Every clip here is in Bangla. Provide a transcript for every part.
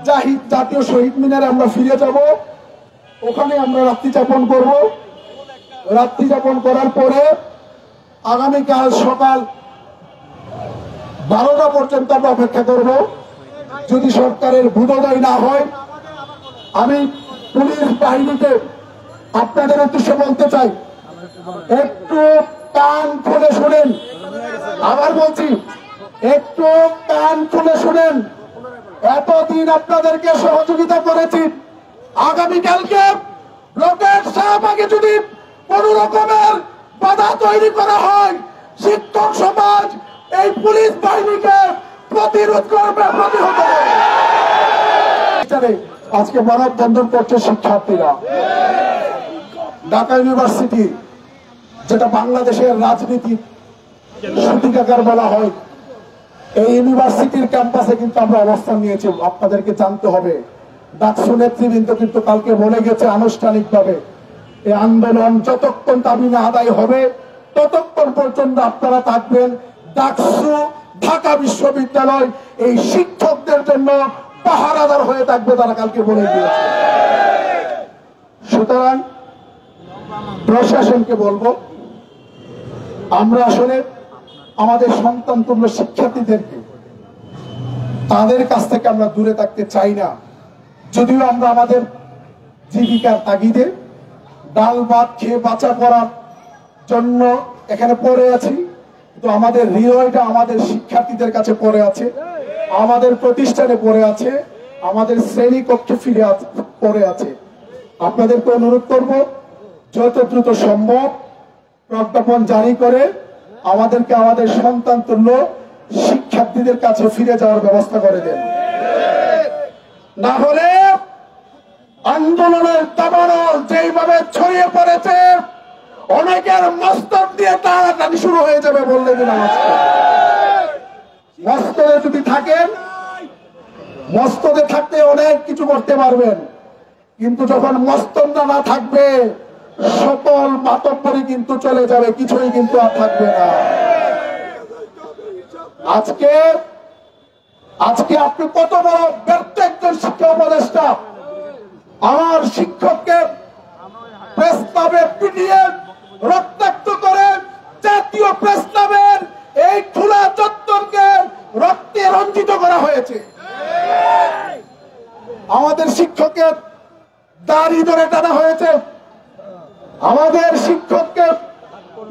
জাহিদ জাতীয় শহীদ মিনারে আমরা ফিরে যাব। ওখানে আমরা রাত্রি যাপন করব। রাত্রি যাপন করার পরে আগামীকাল সকাল 12টা পর্যন্ত আমরা অপেক্ষা করব। যদি সরকারের ভূতদয় না হয়, আমি পুলিশ বাহিনীকে আপনাদের উদ্দেশ্যে বলতে চাই, একটু কান খুলে শুনেন। আবার বলছি, একটু কান খুলে শুনেন। এতদিন আপনাদেরকে সহযোগিতা করেছি, আগামীকালকে লোকের শাহবাগে যদি কোন রকমের বাধা তৈরি করা হয়, শিক্ষক সমাজ এই পুলিশ বাহিনীকে প্রতিরোধ করবে, প্রতিহত করবে। আজকে মানববন্ধন করছে শিক্ষার্থীরা। ঢাকা ইউনিভার্সিটি, যেটা বাংলাদেশের রাজনীতির সূতিকাগার বলা হয়, এই ইউনিভার্সিটির ক্যাম্পাসে কিন্তু আমরা অবস্থান নিয়েছি। আপনাদেরকে জানতে হবে, ডাকসু নেতৃবৃন্দ কিন্তু কালকে বলে গেছে আনুষ্ঠানিকভাবে, এই আন্দোলন যতক্ষণ দাবি না আদায় হবে ততক্ষণ পর্যন্ত আপনারা থাকবেন। ডাকসু ঢাকা বিশ্ববিদ্যালয় এই শিক্ষকদের জন্য পাহারাদার হয়ে থাকবে, তারা কালকে বলে দিয়েছে। সুতরাং প্রশাসনকে বলবো, আমরা আসলে আমাদের সন্তান তুল্য শিক্ষার্থীদেরকে তাদের কাছ থেকে আমরা দূরে থাকতে চাই না। যদিও আমরা আমাদের জীবিকার তাগিদে ডাল ভাত খেয়ে বাঁচা করার জন্য এখানে পড়ে আছি, তো আমাদের হৃদয়টা আমাদের শিক্ষার্থীদের কাছে পড়ে আছে, আমাদের প্রতিষ্ঠানে পড়ে আছে, আমাদের শ্রেণী কক্ষে ফিরে পড়ে আছে। আপনাদেরকে অনুরোধ করব, যত দ্রুত সম্ভব প্রজ্ঞাপন জারি করে আমাদেরকে আমাদের সন্তান তুল্য শিক্ষার্থীদের কাছে ফিরে যাওয়ার ব্যবস্থা করে দেন। না হলে আন্দোলনের দাবানল যেইভাবে ছড়িয়ে পড়েছে, অনেকের মস্তক দিয়ে টানাটানি শুরু হয়ে যাবে বললে কিনা। মস্তকে যদি থাকেন, মস্তকে থাকতে অনেক কিছু করতে পারবেন, কিন্তু যখন মস্তকটা না থাকবে সকল মাতব্বরি কিন্তু চলে যাবে, কিছুই কিন্তু আর থাকবে না। আজকে আপনি কত বড় ব্যর্থ একজন শিক্ষা উপদেষ্টা। আমার শিক্ষককে প্রেস ক্লাবে পিটিয়ে রক্তাক্ত করে জাতীয় প্রেস ক্লাবের এই খোলা চত্বরকে রক্তে রঞ্জিত করা হয়েছে। আমাদের শিক্ষকের দাড়ি ধরে টানা হয়েছে। আমাদের শিক্ষককে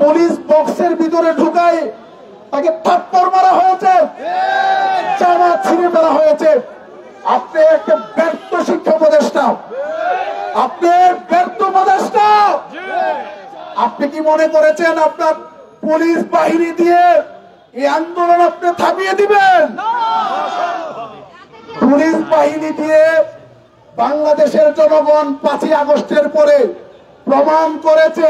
পুলিশ বক্সের ভিতরে ঢুকায় তাকে থাপ্পড় মারা হয়েছে, জামা ছিঁড়ে ফেলা হয়েছে। আপনি একটা ব্যর্থ শিক্ষা উপদেষ্টা, আপনি ব্যর্থ উপদেষ্টা। আপনি কি মনে করেছেন আপনার পুলিশ বাহিনী দিয়ে এই আন্দোলন আপনি থামিয়ে দিবেন? পুলিশ বাহিনী দিয়ে বাংলাদেশের জনগণ 5ই আগস্টের পরে প্রমাণ করেছে,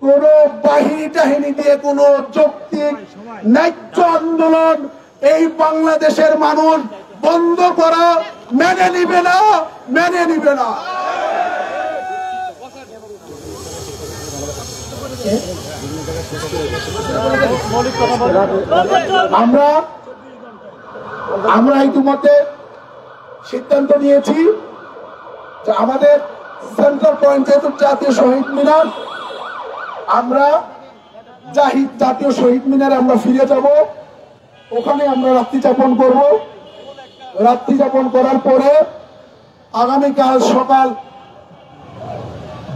কোন বাহিনী টাহিনী দিয়ে কোন যৌক্তিক ন্যায্য আন্দোলন এই বাংলাদেশের মানুষ বন্ধ করা মেনে নিবে না, মেনে নিবে না। আমরা ইতিমধ্যে সিদ্ধান্ত নিয়েছি যে আমাদের সেন্ট্রাল পয়েন্ট যেহেতু জাতীয় শহীদ মিনার, আমরা জাহিদ জাতীয় শহীদ মিনারে আমরা ফিরে যাব। ওখানে আমরা রাত্রি যাপন করব। রাত্রি যাপন করার পরে আগামীকাল সকাল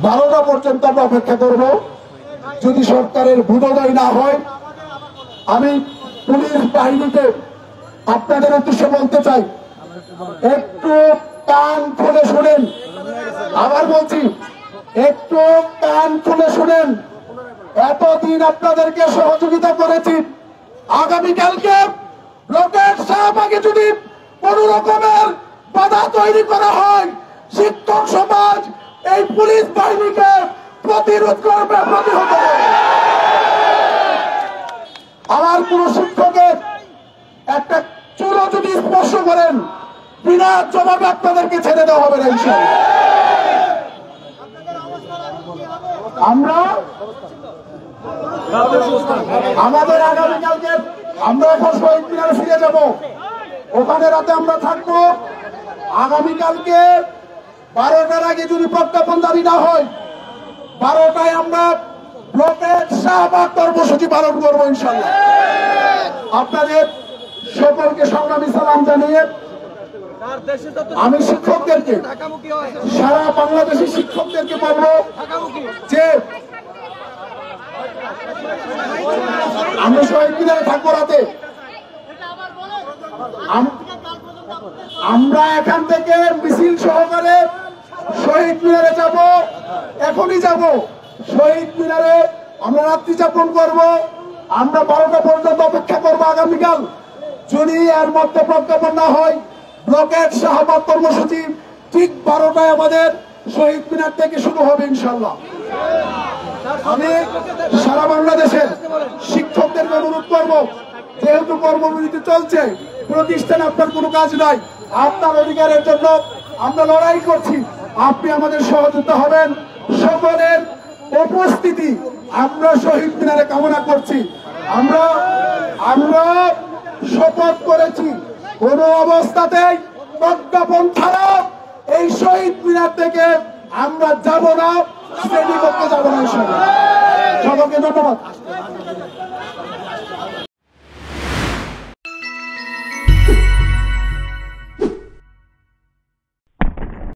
12টা পর্যন্ত আমরা অপেক্ষা করব। যদি সরকারের ভূতদয় না হয়, আমি পুলিশ বাহিনীকে আপনাদের উদ্দেশ্যে বলতে চাই, একটু কান খুলে শুনেন। আবার বলছি, একটু কান খুলে শুনেন। এতদিন আপনাদেরকে সহযোগিতা করেছি, আগামীকালকে লোকের শাহবাগে যদি কোন রকমের বাধা তৈরি করা হয়, শিক্ষক সমাজ এই পুলিশ বাহিনীকে প্রতিরোধ করবে, প্রতিহত করবে। আমার কোন শিক্ষকের একটা চুলো যদি স্পর্শ করেন, বিনা জবাবে আপনাদেরকে ছেড়ে দেওয়া হবে না ইনশাআল্লাহ। আমরা আমাদের আগামীকালকে আমরা এখন শহীদ মিনারে ফিরে যাব। ওখানে রাতে আমরা থাকবো। আগামীকালকে 12টার আগে যদি প্রজ্ঞাপন জারি না হয়, 12টায় আমরা ব্লকের শাহবাগ কর্মসূচি পালন করবো ইনশাল্লাহ। আপনাদের সকলকে সংগ্রামী সালাম জানিয়ে আমি শিক্ষকদেরকে, সারা বাংলাদেশের শিক্ষকদেরকে বলবো যে আমরা শহীদ মিনারে থাকবো রাতে। আমরা এখান থেকে মিছিল সহকারে শহীদ মিনারে যাব, এখনই যাব শহীদ মিনারে। আমরা রাত্রি যাপন করব, আমরা 12টা পর্যন্ত অপেক্ষা করবো আগামীকাল। যদি এর মধ্যে প্রজ্ঞাপন না হয়, ব্লকের শাহবাগ কর্মসূচি ঠিক 12টায় আমাদের শহীদ মিনার থেকে শুরু হবে ইনশাল্লাহ। আমি সারা বাংলাদেশের শিক্ষকদেরকে অনুরোধ করব, যেহেতু কর্মবিরতি চলছে, প্রতিষ্ঠানে আপনার কোনো কাজ নাই, আপনার অধিকারের জন্য আমরা লড়াই করছি, আপনি আমাদের সহযোগিতা হবেন। সকলের উপস্থিতি আমরা শহীদ মিনারে কামনা করছি। আমরা শপথ করেছি কোন অবস্থাতেই প্রজ্ঞাপন ছাড়া এই শহীদ মিনার থেকে আমরা যাব না, শ্রেণীকক্ষে যাব না। সকলকে ধন্যবাদ।